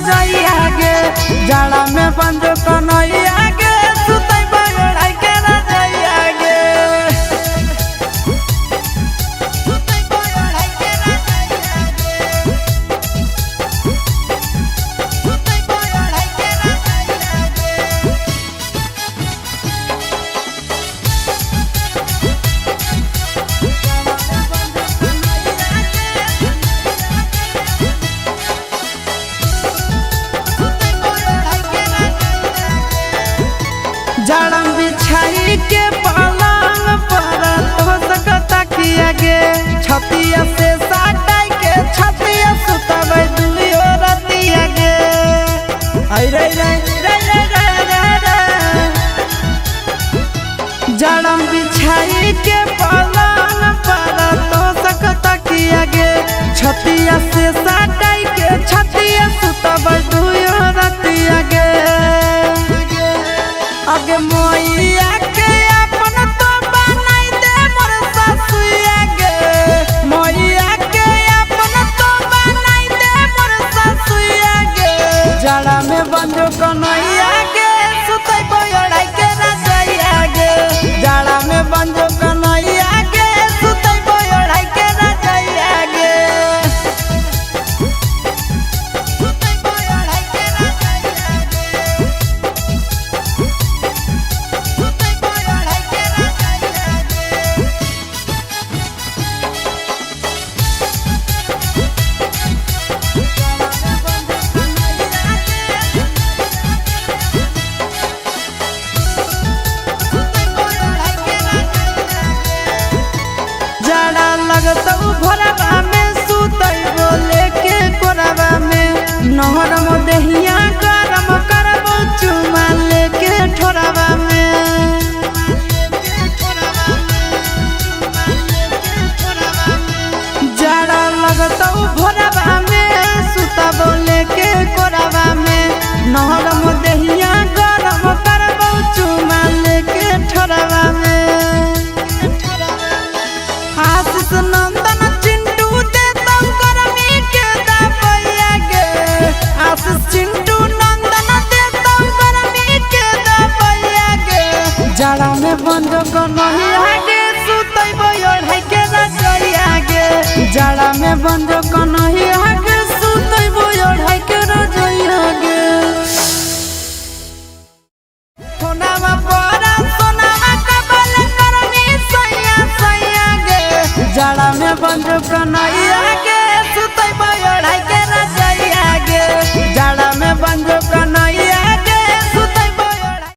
रजैया गे जाड़ा में बंजो कन्हैया गे सुतई बगड़ाई के रजैया गे जाड़म बिछाई के पलंग पर तो सकता किया गे छतिया से साटाई के छतिया सुतबै दुलियो रतिया गे आई रे रे रे रे रे रे जाड़म बिछाई के पलंग पर तो सकता किया गे छतिया से साटाई के छतिया सुतबै दुलियो रतिया गे आगे मोइया के अपन तो बनाई दे मोर सासुया गे मोइया के अपन तो बनाई दे मोर सासुया गे जाड़ा में बंजो कन्हैया गे सुतई बगड़ाई के रजैया गे जाड़ा में बंजो कन्हैया गे सुतई बगड़ाई के रजैया गे जाड़ा लगतौ भोरवा में सुतई बोले के कोरवा में नहर में दहिया गरम करबो चुमा लेके ठोरवा में जाड़ा लगतौ भोरवा में सुता बोले के कोरवा में नहर में दहिया गरम करबो चुमा लेके ठोरवा में आशीष नंदन चिंटू दे तो गर्मी के दबैया गे आशीष चिंटू नंदन दे तो गर्मी के दबैया गे जाड़ा में बंजो कन्हैया गे सुतई बगड़ाई के रजैया गे जाड़ा में बंजो कन्हैया गे सुतई बगड़ाई के रजैया गे सोनामा परा सोनामा कबल करमी सैया सैया गे जाड़ा में बंजो कन्हैया गे सुतई बगड़ाई के रजैया गे जाड़ा में बंजो